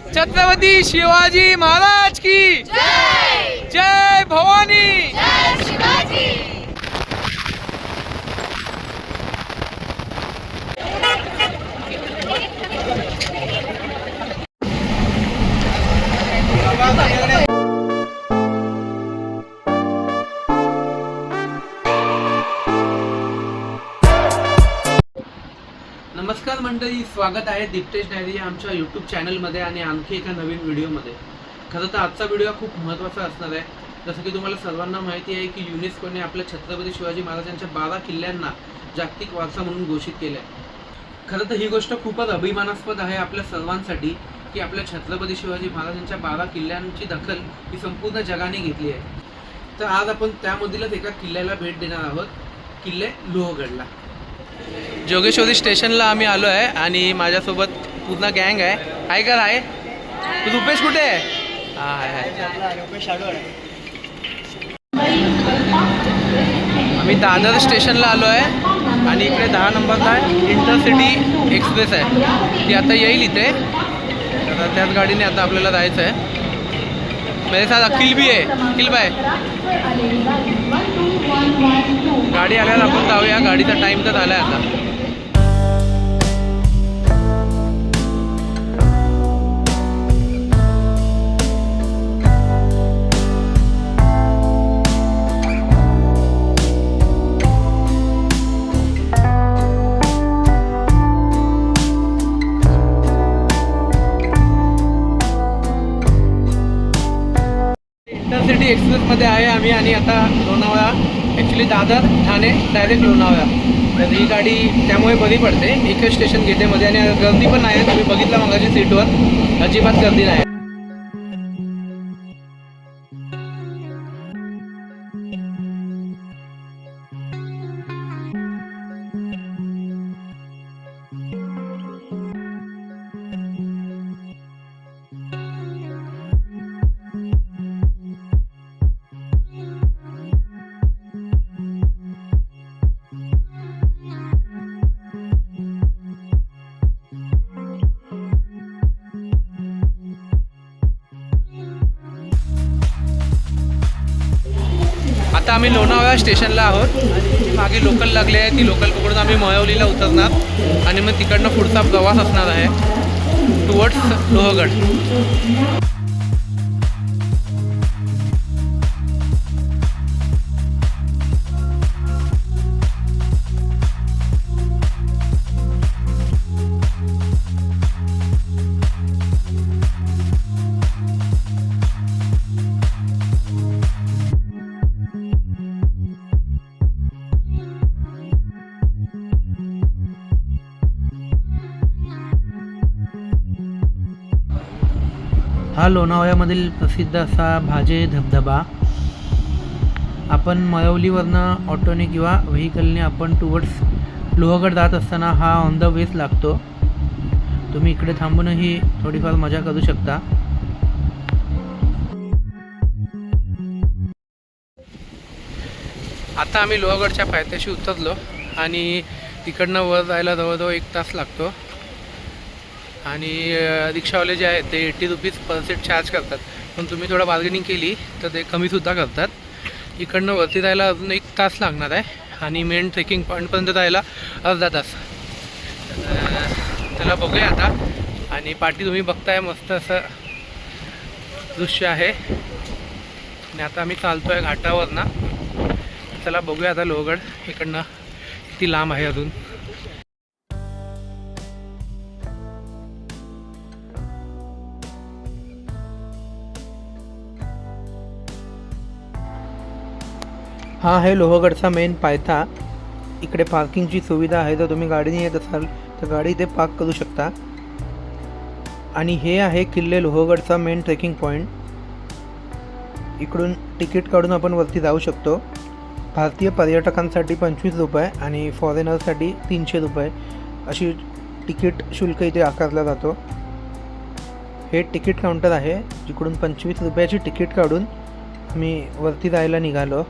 छत्रपती शिवाजी महाराज की जय। जय भवानी, जय शिवाजी। नमस्कार मंडळी, स्वागत आहे दीप्तेश डायरी या आमच्या यूट्यूब चॅनलमध्ये आणि आणखी एका नवीन व्हिडिओमध्ये. खरं तर आजचा व्हिडिओ खूप महत्त्वाचा असणार आहे. जसं की तुम्हाला सर्वांना माहिती आहे की युनेस्कोने आपल्या छत्रपती शिवाजी महाराजांच्या 12 किल्ल्यांना जागतिक वारसा म्हणून घोषित केलं आहे. खरं तर ही गोष्ट खूपच अभिमानास्पद आहे आपल्या सर्वांसाठी की आपल्या छत्रपती शिवाजी महाराजांच्या 12 किल्ल्यांची दखल ही संपूर्ण जगाने घेतली आहे. तर आज आपण त्यामधीलच एका किल्ल्याला भेट देणार आहोत, किल्ले लोहगडला. जोगेश्वरी स्टेशनला आम्ही आलो आहे आणि माझ्यासोबत पूर्ण गँग आहे. हाय कर आहे तू. रुपेश कुठे आहे? हां आहे. आम्ही दादर स्टेशनला आलो आहे आणि इकडे 10 नंबरला इंटरसिटी एक्सप्रेस आहे, ती आता येईल इथे. तर त्याच गाडीने आता आपल्याला जायचं आहे. मेरे साथ अखिल भी आहे. अखिल बाय, गाडी आल्यावर आपण जाऊया. गाडीचा टाईम तर झाला आहे आता. इंटरसिटी एक्सप्रेसमध्ये आहे आम्ही आणि आता लोणावळा, ॲक्च्युली दादर ठाणे डायरेक्ट लोणावळा. तर ही गाडी त्यामुळे बरी पडते, एकच स्टेशन घेते मध्ये आणि गर्दी पण नाही. तुम्ही बघितलं मगाची सीटवर अजिबात गर्दी नाही. आता आम्ही लोणावळा स्टेशनला आहोत आणि मागे लोकल लागले आहे. ती लोकल पकडून आम्ही मळवलीला उतरणार आणि मग तिकडनं पुढचा प्रवास असणार आहे टुवर्ड्स लोहगड. हा लोणावळ्यामधील प्रसिद्ध असा भाजे धबधबा. आपण मळवलीवरनं ऑटोने किंवा व्हेकलने आपण टुवर्ड्स लोहगड जात असताना हा ऑन द वेच लागतो. तुम्ही इकडे थांबूनही थोडीफार मजा करू शकता. आता आम्ही लोहगडच्या पायथ्याशी उतरलो आणि तिकडनं वर जायला जवळजवळ 1 तास लागतो. आणि रिक्षावाले जे आहेत ते 80 रुपीज पर सीट चार्ज करतात, पण तुम्ही थोडं बार्गेनिंग केली तर ते कमीसुद्धा करतात. इकडनं वरती जायला अजून 1 तास लागणार आहे आणि मेन ट्रेकिंग पॉईंटपर्यंत जायला अर्धा तास. त्याला बघूया आता. आणि पाठी तुम्ही बघताय मस्त असं दृश्य आहे आणि आता आम्ही चालतो आहे घाटावरनं. चला बघूया आता लोहगड इकडनं किती लांब आहे अजून. हा आहे लोहगडचा मेन पायथा. इकडे पार्किंगची सुविधा आहे. जर तुम्ही गाडीने येत असाल तर गाडी इथे पार्क करू शकता. आणि हे आहे किल्ले लोहगडचा मेन ट्रेकिंग पॉईंट. इकडून तिकीट काढून आपण वरती जाऊ शकतो. भारतीय पर्यटकांसाठी 25 रुपये आणि फॉरेनरसाठी 300 रुपये अशी तिकीट शुल्क इथे आकारला जातो. हे तिकीट काउंटर आहे, जिकडून 25 रुपयाची तिकीट काढून मी वरती जायला निघालो.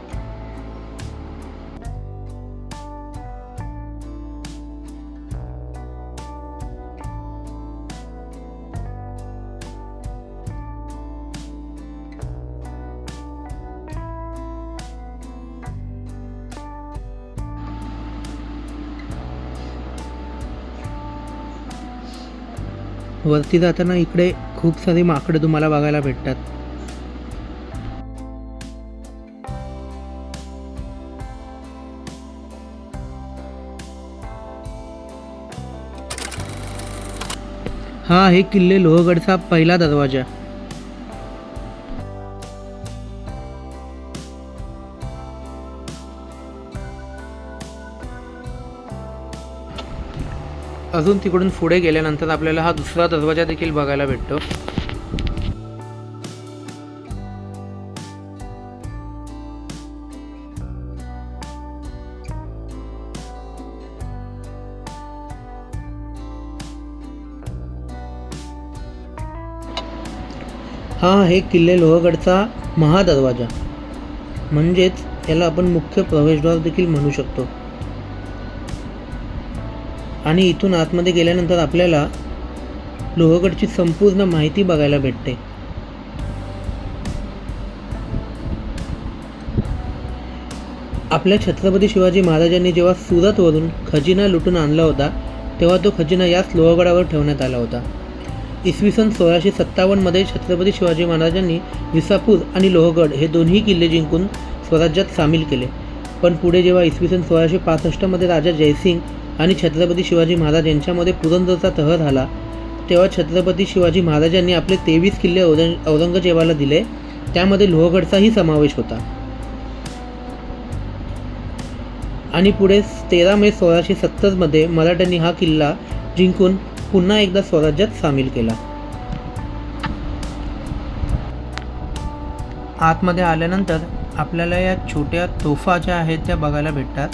वरती जाताना इकडे खूप सारी माकडे तुम्हाला बघायला भेटतात. हा आहे किल्ले लोहगडचा पहिला दरवाजा. अजून तिकडून पुढे गेल्यानंतर आपल्याला हा दुसरा दरवाजा देखील बघायला भेटतो. हा आहे किल्ले लोहगडचा महादरवाजा, म्हणजेच याला आपण मुख्य प्रवेशद्वार देखील म्हणू शकतो. आणि इथून आतमध्ये गेल्यानंतर आपल्याला लोहगडची संपूर्ण माहिती बघायला भेटते. आपल्या छत्रपती शिवाजी महाराजांनी जेव्हा सुरतवरून खजिना लुटून आणला होता, तेव्हा तो खजिना याच लोहगडावर ठेवण्यात आला होता. इसवी सन 1657मध्ये छत्रपती शिवाजी महाराजांनी विसापूर आणि लोहगड हे दोन्ही किल्ले जिंकून स्वराज्यात सामील केले. पण पुढे जेव्हा इसवी सन 1665मध्ये राजा जयसिंग आणि छत्रपती शिवाजी महाराज यांच्यामध्ये पुरंदरचा तह झाला, तेव्हा छत्रपती शिवाजी महाराजांनी आपले 23 किल्ले औरंगजेबाला दिले. त्यामध्ये लोहगडचाही समावेश होता. आणि पुढे 13 मे 1670मध्ये मराठ्यांनी हा किल्ला जिंकून पुन्हा एकदा स्वराज्यात सामील केला. आतमध्ये आल्यानंतर आपल्याला या छोट्या तोफा ज्या आहेत त्या बघायला भेटतात.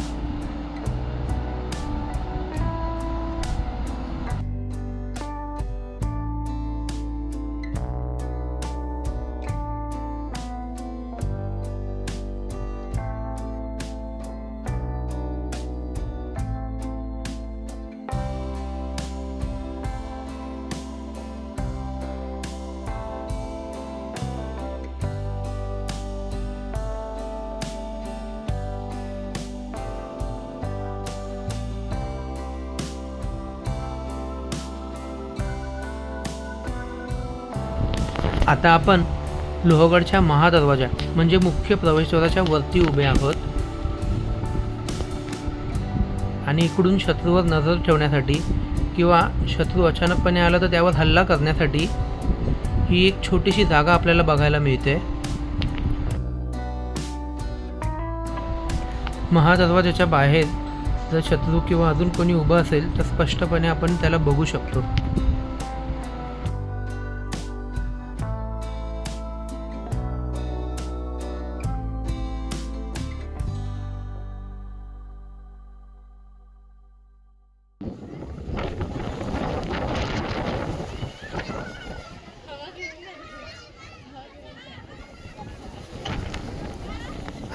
आता आपण लोहगडच्या महादरवाजा म्हणजे मुख्य प्रवेशद्वाराच्या वरती उभे आहोत. आणि इकडून शत्रूवर नजर ठेवण्यासाठी किंवा शत्रू अचानकपणे आला तर त्यावर हल्ला करण्यासाठी ही एक छोटीशी जागा आपल्याला बघायला मिळते. महादरवाजाच्या बाहेर जर शत्रू किंवा अजून कोणी उभं असेल तर स्पष्टपणे आपण त्याला बघू शकतो.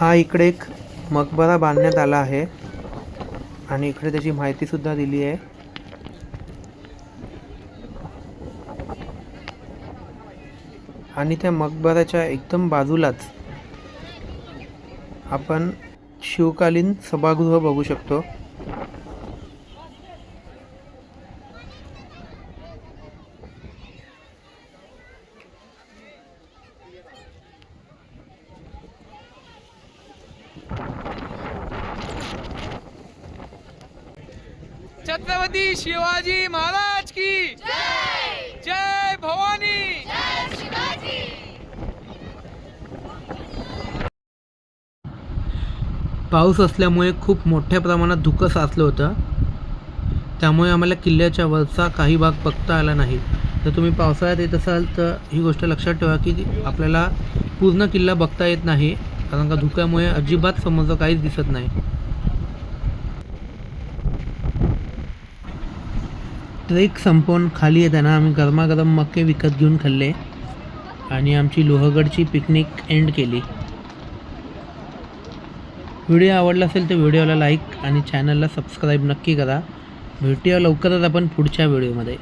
हा इकडे एक मकबरा बांधण्यात आला आहे आणि इकडे त्याची माहिती सुद्धा दिली आहे. आणि त्या मकबराच्या एकदम बाजूलाच आपण शिवकालीन सभागृह बघू शकतो. छत्रपती शिवाजी महाराज की जय. जय भवानी. जय शिवाजी. पाऊस असल्यामुळे खूप मोठ्या प्रमाणात धुकं साचलं होतं, त्यामुळे आम्हाला किल्ल्याच्या वरचा काही भाग बघता आला नाही. जर तुम्ही पावसाळ्यात येत असाल तर ही गोष्ट लक्षात ठेवा की आपल्याला पूर्ण किल्ला बघता येत नाही, कारण का धुक्यामुळे अजिबात समोरचं काहीच दिसत नाही. ट्रेक संपवून खाली येताना आम्ही गरमागरम मके विकत घेऊन खाल्ले आणि आमची लोहगडची पिकनिक एंड केली. व्हिडिओ आवडला असेल तर व्हिडिओला लाईक आणि चॅनलला सबस्क्राईब नक्की करा. भेटूया लवकरच आपण पुढच्या व्हिडिओमध्ये.